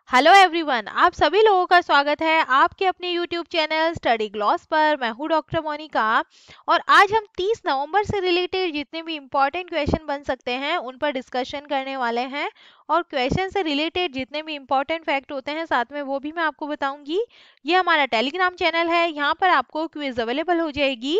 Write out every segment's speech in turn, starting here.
Hello everyone, आप सभी लोगों का स्वागत है आपके अपने यूट्यूब चैनल स्टडी ग्लॉस पर। मैं हूं डॉक्टर मोनिका और आज हम 30 नवंबर से रिलेटेड जितने भी इम्पोर्टेंट क्वेश्चन बन सकते हैं उन पर डिस्कशन करने वाले हैं। और क्वेश्चन से रिलेटेड जितने भी इम्पोर्टेंट फैक्ट होते हैं साथ में वो भी मैं आपको बताऊंगी। ये हमारा टेलीग्राम चैनल है, यहाँ पर आपको क्विज अवेलेबल हो जाएगी।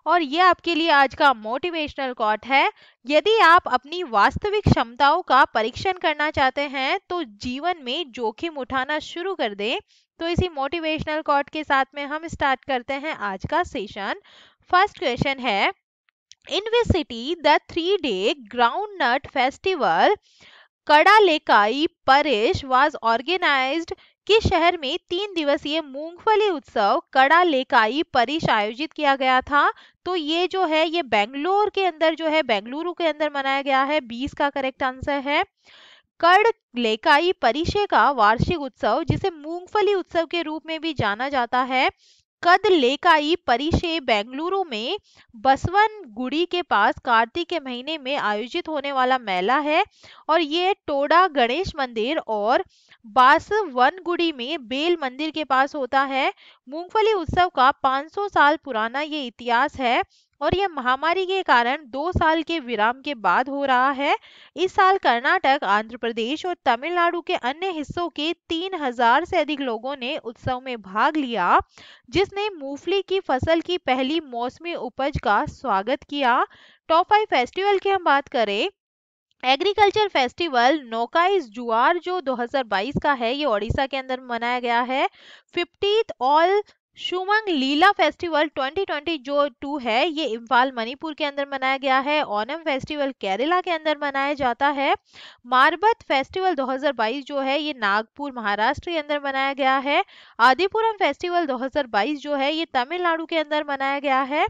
और ये आपके लिए आज का मोटिवेशनल कोट है। यदि आप अपनी वास्तविक क्षमताओं का परीक्षण करना चाहते हैं तो जीवन में जोखिम उठाना शुरू कर दें। तो इसी मोटिवेशनल कोट के साथ में हम स्टार्ट करते हैं आज का सेशन। फर्स्ट क्वेश्चन है, in which city the 3 day groundnut festival Kadalekai Parishe was organised. किस शहर में 3 दिवसीय मूंगफली उत्सव कडालेकाई परिश आयोजित किया गया था? तो ये जो है ये बेंगलोर के अंदर जो है बेंगलुरु के अंदर मनाया गया है। 20 का करेक्ट आंसर है। कडलेकाई परिशे का वार्षिक उत्सव जिसे मूंगफली उत्सव के रूप में भी जाना जाता है, कदलेकाई परिशे बेंगलुरु में बसवन गुड़ी के पास कार्तिक के महीने में आयोजित होने वाला मेला है। और ये टोडा गणेश मंदिर और बासवनगुड़ी में बेल मंदिर के पास होता है। मूंगफली उत्सव का 500 साल पुराना ये इतिहास है और यह महामारी के कारण 2 साल के विराम के बाद हो रहा है। इस साल कर्नाटक, आंध्र प्रदेश और तमिलनाडु के अन्य हिस्सों के 3000 से अधिक लोगों ने उत्सव में भाग लिया, जिसने मूंगफली की फसल की पहली मौसमी उपज का स्वागत किया। टॉप 5 फेस्टिवल की हम बात करें, एग्रीकल्चर फेस्टिवल नौकाइस जुआर जो 2022 का है ये ओडिशा के अंदर मनाया गया है। 50th ऑल शुमंग लीला फेस्टिवल 2020 जो 2 है ये इम्फाल मणिपुर के अंदर मनाया गया है। ओनम फेस्टिवल केरला के अंदर मनाया जाता है। मारबत फेस्टिवल 2022 जो है ये नागपुर महाराष्ट्र के अंदर मनाया गया है। आदिपुरम फेस्टिवल 2022 जो है ये तमिलनाडु के अंदर मनाया गया है।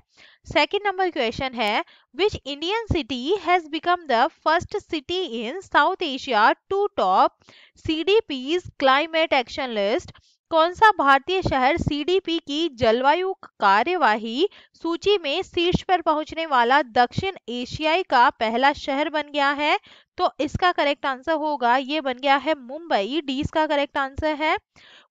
सेकंड नंबर क्वेश्चन है, which Indian city has become the first city in South Asia to top CDP's climate action list? कौन सा भारतीय शहर सीडीपी की जलवायु कार्यवाही सूची में शीर्ष पर पहुंचने वाला दक्षिण एशियाई का पहला शहर बन गया है? तो इसका करेक्ट आंसर होगा, ये बन गया है मुंबई। डी इसका करेक्ट आंसर है।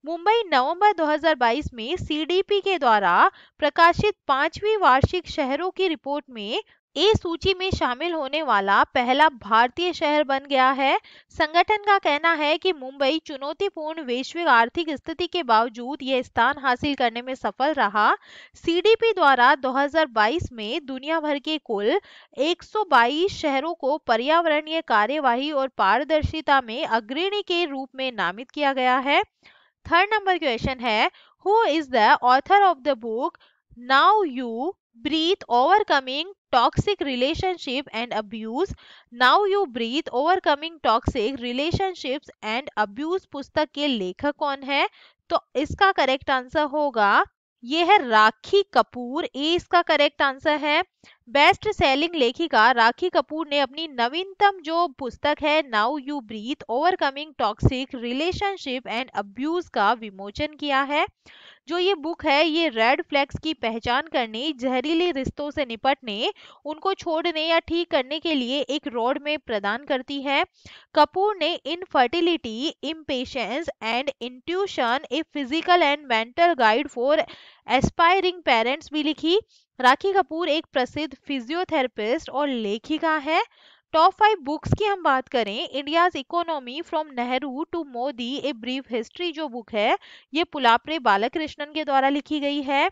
मुंबई नवंबर 2022 में सीडीपी के द्वारा प्रकाशित 5वीं वार्षिक शहरों की रिपोर्ट में ए सूची में शामिल होने वाला पहला भारतीय शहर बन गया है। संगठन का कहना है कि मुंबई चुनौतीपूर्ण वैश्विक आर्थिक स्थिति के बावजूद यह स्थान हासिल करने में सफल रहा। सीडीपी द्वारा 2022 में दुनिया भर के कुल 122 शहरों को पर्यावरणीय कार्यवाही और पारदर्शिता में अग्रणी के रूप में नामित किया गया है। थर्ड नंबर क्वेश्चन है, who is the author of the book now you breathe overcoming toxic relationship and abuse? Now you breathe overcoming toxic relationships and abuse पुस्तक के लेखक कौन है? तो इसका करेक्ट आंसर होगा, ये है राखी कपूर। ए इसका करेक्ट आंसर है। बेस्ट सेलिंग लेखिका राखी कपूर ने अपनी नवीनतम जो पुस्तक है now you breathe overcoming toxic relationship and abuse का विमोचन किया है। जो ये बुक है ये रेड फ्लैग्स की पहचान करने, जहरीले रिश्तों से निपटने, उनको छोड़ने या ठीक करने के लिए एक रोड मैप प्रदान करती है। कपूर ने infertility, impatience and intuition a physical and mental guide for aspiring parents भी लिखी। राखी कपूर एक प्रसिद्ध फिजियोथेरेपिस्ट और लेखिका है। टॉप 5 बुक्स की हम बात करें, India's economy from Nehru to Modi a brief history जो बुक है ये पुलाप्रे बालकृष्णन के द्वारा लिखी गई है।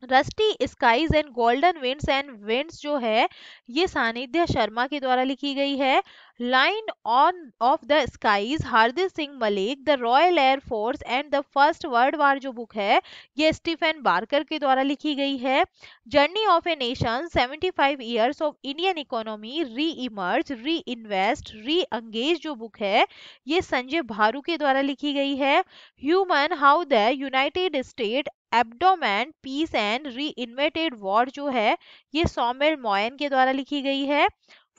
Rusty skies and golden winds जो है ये सानिध्य शर्मा के द्वारा लिखी गई है। Lion on of the skies Hardik Singh Malik, the royal air force and the first world war जो बुक है ये स्टीफन बार्कर के द्वारा लिखी गई है। Journey of a nation 75 years of Indian economy reemerge reinvest reengage जो book है ये संजय भारू के द्वारा लिखी गई है। Human how the united state abandoned peace and reinvented war जो है ये सौमेल मॉयन के द्वारा लिखी गई है।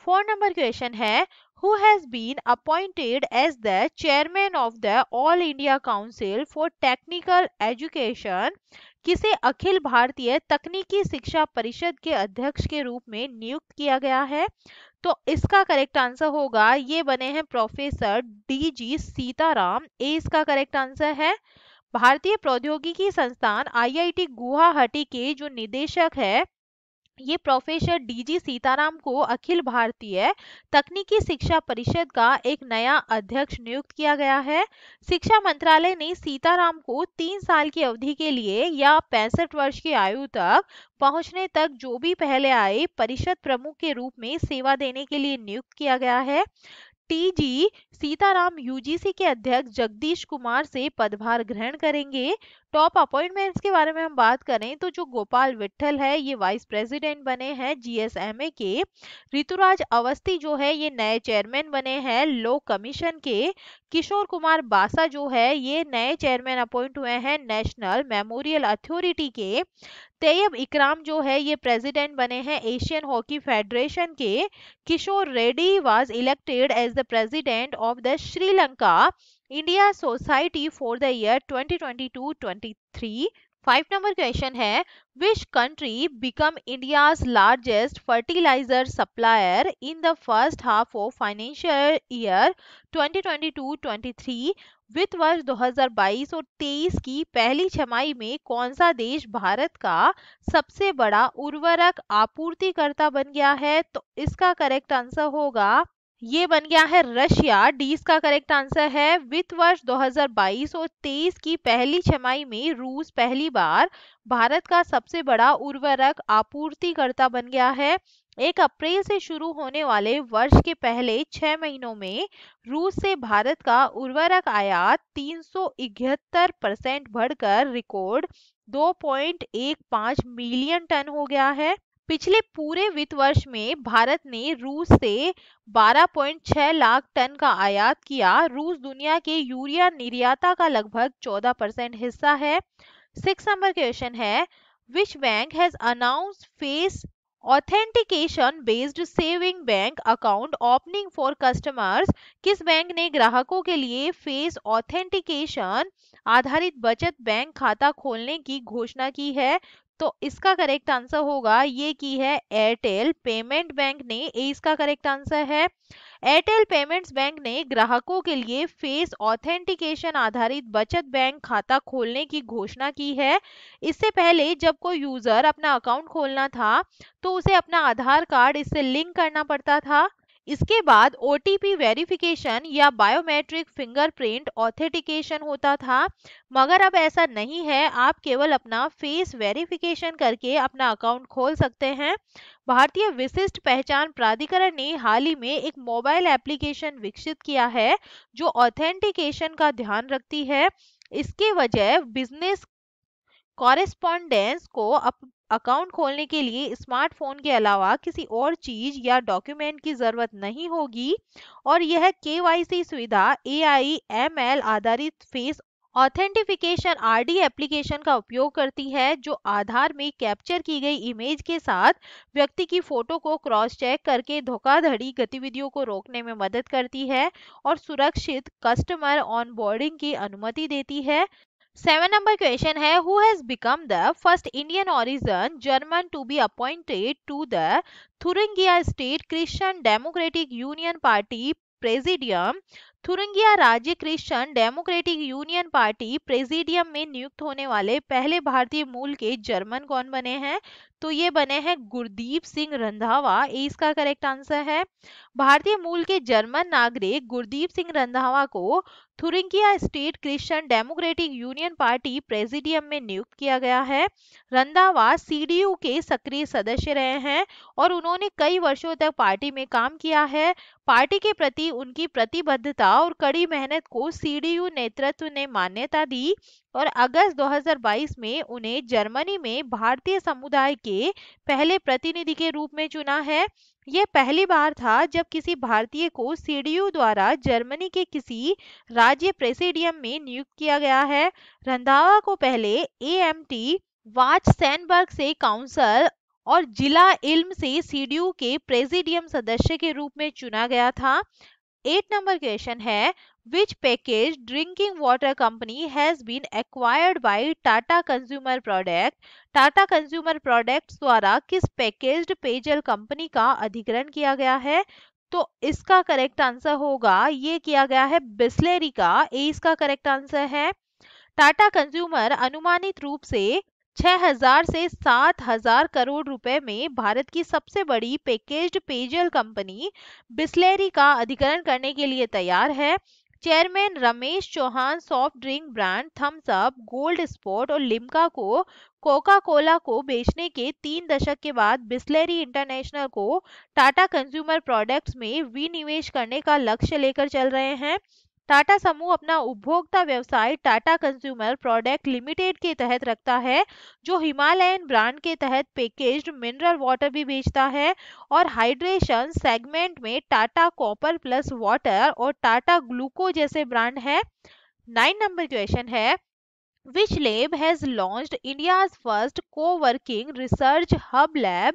4 नंबर क्वेश्चन है, who has been appointed as the chairman of the all India council for technical education? किसे अखिल भारतीय तकनीकी शिक्षा परिषद के अध्यक्ष के रूप में नियुक्त किया गया है? तो इसका करेक्ट आंसर होगा, ये बने हैं प्रोफेसर DG सीताराम। ए इसका करेक्ट आंसर है। भारतीय प्रौद्योगिकी संस्थान IIT गुवाहाटी के जो निदेशक है, ये प्रोफेसर DG सीताराम को अखिल भारतीय तकनीकी शिक्षा परिषद का एक नया अध्यक्ष नियुक्त किया गया है। शिक्षा मंत्रालय ने सीताराम को 3 साल की अवधि के लिए या 65 वर्ष की आयु तक पहुंचने तक जो भी पहले आए परिषद प्रमुख के रूप में सेवा देने के लिए नियुक्त किया गया है। TG सीताराम UGC के अध्यक्ष जगदीश कुमार से पदभार ग्रहण करेंगे। टॉप अपॉइंटमेंट्स के बारे में हम बात करें तो जो गोपाल विट्ठल है ये वाइस प्रेसिडेंट बने हैं GSMA के। ऋतुराज अवस्थी जो है ये नए चेयरमैन बने हैं लो कमीशन के। किशोर कुमार बासा जो है ये नए चेयरमैन अपॉइंट हुए हैं नेशनल मेमोरियल अथॉरिटी के। तैयब इकराम जो है ये प्रेसिडेंट बने हैं एशियन हॉकी फेडरेशन के। Kishore Reddy was elected as the president of the Sri Lanka India society for the year 2022-23। 5 number question है, which country become India's largest fertiliser supplier in the first half of financial year 2022-23। वित्त वर्ष 2022 और 23 की पहली छमाही में कौन सा देश भारत का सबसे बड़ा उर्वरक आपूर्तिकर्ता बन गया है? तो इसका करेक्ट आंसर होगा, ये बन गया है रशिया। डी इसका करेक्ट आंसर है। वित्त वर्ष 2022 और 23 की पहली छमाही में रूस पहली बार भारत का सबसे बड़ा उर्वरक आपूर्तिकर्ता बन गया है। 1 अप्रैल से शुरू होने वाले वर्ष के पहले 6 महीनों में रूस से भारत का उर्वरक आयात 371% बढ़कर रिकॉर्ड 2.15 मिलियन टन हो गया है। पिछले पूरे वित्त वर्ष में भारत ने रूस से 12.6 लाख टन का आयात किया। रूस दुनिया के यूरिया निर्याता का लगभग 14% हिस्सा है। 6 नंबर क्वेश्चन है, which bank has announced face authentication based saving bank account opening for customers? किस बैंक ने ग्राहकों के लिए फेस ऑथेंटिकेशन आधारित बचत बैंक खाता खोलने की घोषणा की है? तो इसका करेक्ट आंसर होगा, ये की है एयरटेल पेमेंट बैंक ने। ए इसका करेक्ट आंसर है। एयरटेल पेमेंट्स बैंक ने ग्राहकों के लिए फेस ऑथेंटिकेशन आधारित बचत बैंक खाता खोलने की घोषणा की है। इससे पहले जब कोई यूजर अपना अकाउंट खोलना था तो उसे अपना आधार कार्ड इससे लिंक करना पड़ता था। इसके बाद OTP वेरिफिकेशन या बायोमेट्रिक फिंगरप्रिंट ऑथेंटिकेशन होता था, मगर अब ऐसा नहीं है। आप केवल अपना फेस वेरिफिकेशन करके अपना अकाउंट खोल सकते हैं। भारतीय विशिष्ट पहचान प्राधिकरण ने हाल ही में एक मोबाइल एप्लीकेशन विकसित किया है जो ऑथेंटिकेशन का ध्यान रखती है। इसके वजह बिजनेस कॉरेस्पॉन्डेंस को अकाउंट खोलने के लिए स्मार्टफोन के अलावा किसी और चीज या डॉक्यूमेंट की जरूरत नहीं होगी और यह KYC सुविधा AIML आधारित फेस ऑथेंटिफिकेशन RD एप्लीकेशन का उपयोग करती है, जो आधार में कैप्चर की गई इमेज के साथ व्यक्ति की फोटो को क्रॉस चेक करके धोखाधड़ी गतिविधियों को रोकने में मदद करती है और सुरक्षित कस्टमर ऑनबोर्डिंग की अनुमति देती है। 7 नंबर क्वेश्चन है, who has become the first Indian origin German to be appointed to the Thuringia state Christian Democratic Union party presidium? Thuringia राज्य Christian Democratic Union party presidium में नियुक्त होने वाले पहले भारतीय मूल के जर्मन कौन बने हैं? तो ये बने हैं गुरदीप सिंह रंधावा। ए इसका करेक्ट आंसर है। भारतीय मूल के जर्मन नागरिक गुरदीप सिंह रंधावा को Thuringia state Christian Democratic Union party presidium में नियुक्त किया गया है। रंधावा CDU के सक्रिय सदस्य रहे हैं और उन्होंने कई वर्षों तक पार्टी में काम किया है। पार्टी के प्रति उनकी प्रतिबद्धता और कड़ी मेहनत को CDU नेतृत्व ने मान्यता दी और अगस्त 2022 में उन्हें जर्मनी में भारतीय समुदाय के पहले प्रतिनिधि के रूप में चुना है। यह पहली बार था जब किसी भारतीय को CDU द्वारा जर्मनी के किसी राज्य प्रेसिडियम में नियुक्त किया गया है। रंधावा को पहले AMT वाचसेनबर्ग से काउंसिल और जिला इल्म से CDU के प्रेसिडियम सदस्य के रूप में चुना गया था। 8 नंबर क्वेश्चन है, Which packaged drinking water company has been acquired by Tata Consumer Product? Tata consumer products द्वारा किस पैकेज्ड पेयजल कंपनी का अधिग्रहण किया गया है? तो इसका करेक्ट आंसर होगा, ये किया गया है बिस्लेरी का। ए इसका करेक्ट आंसर है। टाटा कंज्यूमर अनुमानित रूप से 6,000 से 7,000 करोड़ रुपए में भारत की सबसे बड़ी पैकेज्ड पेयजल कंपनी बिस्लेरी का अधिग्रहण करने के लिए तैयार है। Chairman Ramesh Chauhan soft drink brand Thums Up, Gold Spot और लिम्का को कोका कोला को बेचने के 3 दशक के बाद बिस्लेरी इंटरनेशनल को टाटा कंज्यूमर प्रोडक्ट्स में विनिवेश करने का लक्ष्य लेकर चल रहे हैं। टाटा समूह अपना उपभोक्ता व्यवसाय टाटा कंज्यूमर प्रोडक्ट लिमिटेड के तहत रखता है, जो हिमालयन ब्रांड के तहत पैकेज्ड मिनरल वाटर भी बेचता है, और हाइड्रेशन सेगमेंट में टाटा कॉपर प्लस वाटर और टाटा ग्लूको जैसे ब्रांड है। 9 नंबर क्वेश्चन है, Which lab has launched India's first co-working research hub lab?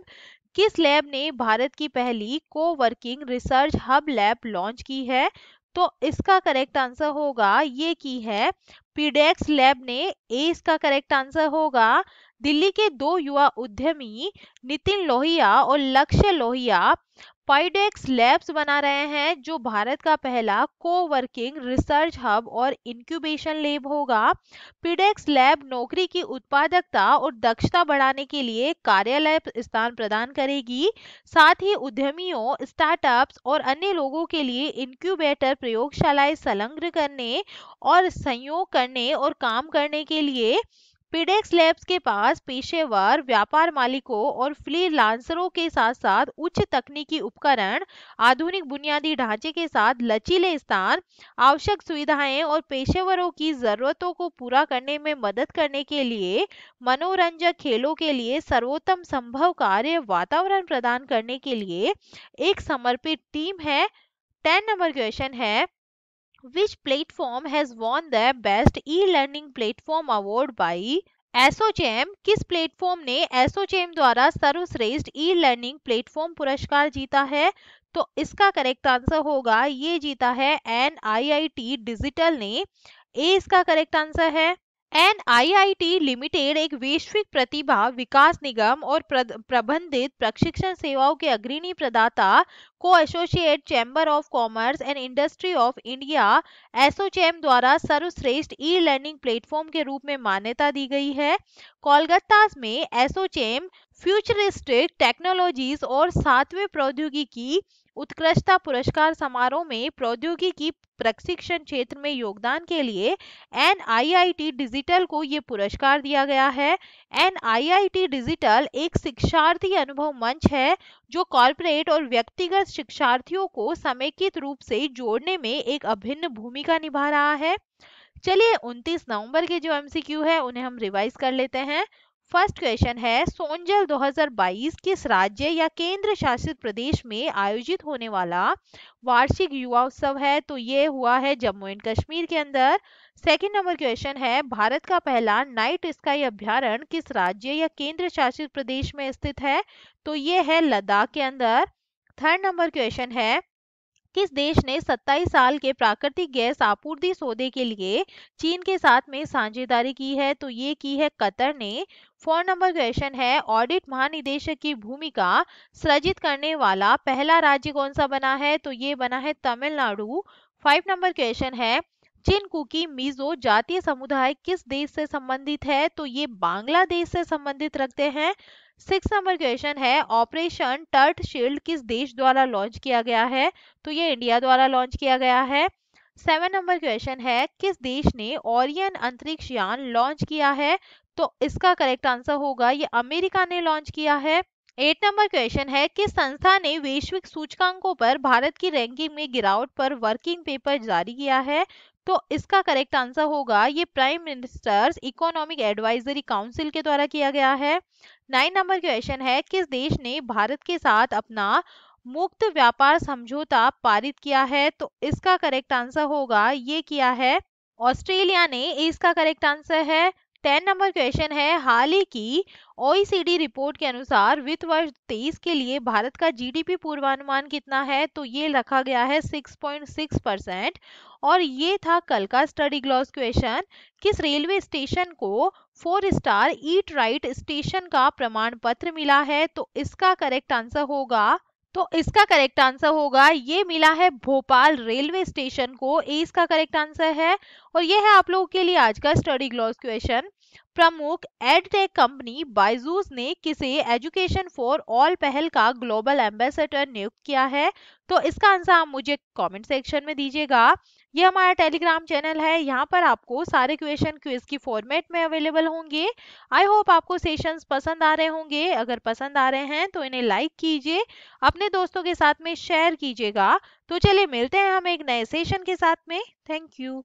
किस लैब ने भारत की पहली co-working research hub lab launch की है? तो इसका करेक्ट आंसर होगा, ये की है पीडेक्स लैब ने। ए इसका करेक्ट आंसर होगा। दिल्ली के 2 युवा उद्यमी नितिन लोहिया और लक्ष्य लोहिया पाइडेक्स लैब्स बना रहे हैं, जो भारत का पहला को-वर्किंग रिसर्च हब और इंक्यूबेशन लैब होगा। पीडेक्स लैब नौकरी की उत्पादकता और दक्षता बढ़ाने के लिए कार्यालय स्थान प्रदान करेगी। साथ ही उद्यमियों, स्टार्टअप्स और अन्य लोगों के लिए इंक्यूबेटर प्रयोगशालाएं संलग्न करने और संयोग करने और काम करने के लिए पीडेक्स लैब्स के पास पेशेवर, व्यापार मालिकों और फ्रीलांसरों के साथ साथ उच्च तकनीकी उपकरण, आधुनिक बुनियादी ढांचे के साथ लचीले स्थान, आवश्यक सुविधाएं और पेशेवरों की जरूरतों को पूरा करने में मदद करने के लिए मनोरंजक खेलों के लिए सर्वोत्तम संभव कार्य वातावरण प्रदान करने के लिए एक समर्पित टीम है। 10 नंबर क्वेश्चन है, Which platform has won the Best E-Learning Platform Award by ASSOCHAM? किस प्लेटफॉर्म ने एसोचैम द्वारा सर्वश्रेष्ठ ई लर्निंग प्लेटफॉर्म पुरस्कार जीता है? तो इसका करेक्ट आंसर होगा, ये जीता है NIIT डिजिटल ने। ए इसका करेक्ट आंसर है। NIIT लिमिटेड एक वैश्विक प्रतिभा विकास निगम और प्रबंधित प्रशिक्षण सेवाओं के अग्रणी प्रदाता को associate chamber of commerce and industry of India ASSOCHAM द्वारा सर्वश्रेष्ठ ई लर्निंग प्लेटफॉर्म के रूप में मान्यता दी गई है। कोलकाता में एसोचैम फ्यूचरिस्टिक टेक्नोलॉजीज और 7वें प्रौद्योगिकी उत्कृष्टता पुरस्कार समारोह में प्रौद्योगिकी प्रशिक्षण क्षेत्र में योगदान के लिए NIIT डिजिटल को ये पुरस्कार दिया गया है। NIIT डिजिटल एक शिक्षार्थी अनुभव मंच है, जो कॉर्पोरेट और व्यक्तिगत शिक्षार्थियों को समेकित रूप से जोड़ने में एक अभिन्न भूमिका निभा रहा है। चलिए 29 नवंबर के जो MCQ है उन्हें हम रिवाइज कर लेते हैं। फर्स्ट क्वेश्चन है, सोनजल 2022 किस राज्य या केंद्र शासित प्रदेश में आयोजित होने वाला वार्षिक युवा उत्सव है? तो ये हुआ है जम्मू एंड कश्मीर के अंदर। सेकंड नंबर क्वेश्चन है, भारत का पहला नाइट स्काई अभ्यारण्य किस राज्य या केंद्र शासित प्रदेश में स्थित है? तो ये है लद्दाख के अंदर। थर्ड नंबर क्वेश्चन है, किस देश ने 27 साल के प्राकृतिक गैस आपूर्ति सौदे के लिए चीन के साथ में साझेदारी की है? तो ये की है कतर ने। 4 नंबर क्वेश्चन है, ऑडिट महानिदेशक की भूमिका सृजित करने वाला पहला राज्य कौन सा बना है? तो ये बना है तमिलनाडु। 5 नंबर क्वेश्चन है, चिनकुकी मिजो जातीय समुदाय किस देश से संबंधित है? तो ये बांग्लादेश से संबंधित रखते हैं। 6 नंबर क्वेश्चन है, ऑपरेशन टर्ट शील्ड किस देश द्वारा लॉन्च किया गया है? तो ये इंडिया द्वारा लॉन्च किया गया है। 7 नंबर क्वेश्चन है, किस देश ने ओरियन अंतरिक्ष यान लॉन्च किया है? तो इसका करेक्ट आंसर होगा, ये अमेरिका ने लॉन्च किया है। 8 नंबर क्वेश्चन है, किस संस्था ने वैश्विक सूचकांकों पर भारत की रैंकिंग में गिरावट पर वर्किंग पेपर जारी किया है? तो इसका करेक्ट आंसर होगा, ये prime ministers economic advisory council के द्वारा किया गया है। 9 नंबर क्वेश्चन है, किस देश ने भारत के साथ अपना मुक्त व्यापार समझौता पारित किया है? तो इसका करेक्ट आंसर होगा, ये किया है ऑस्ट्रेलिया ने। इसका करेक्ट आंसर है। 10 नंबर क्वेश्चन है, हाल ही की OECD रिपोर्ट के अनुसार वित्त वर्ष 23 के लिए भारत का जीडीपी पूर्वानुमान कितना है? तो ये रखा गया है 6.6%। और ये था कल का स्टडी ग्लॉस क्वेश्चन। किस रेलवे स्टेशन को 4 स्टार ईट राइट स्टेशन का प्रमाण पत्र मिला है? तो इसका करेक्ट आंसर होगा ये मिला है भोपाल रेलवे स्टेशन को। ए इसका करेक्ट आंसर है। और ये है आप लोगों के लिए आज का स्टडी ग्लॉस क्वेश्चन। प्रमुख एडटेक कंपनी बायजूस ने किसे एजुकेशन फॉर ऑल पहल का ग्लोबल एम्बेसडर नियुक्त किया है? तो इसका आंसर आप मुझे कमेंट सेक्शन में दीजिएगा। ये हमारा टेलीग्राम चैनल है, यहाँ पर आपको सारे क्वेश्चन क्विज की फॉर्मेट में अवेलेबल होंगे। आई होप आपको सेशंस पसंद आ रहे होंगे। अगर पसंद आ रहे हैं तो इन्हें लाइक कीजिए, अपने दोस्तों के साथ में शेयर कीजिएगा। तो चलिए मिलते हैं हम एक नए सेशन के साथ में। Thank you.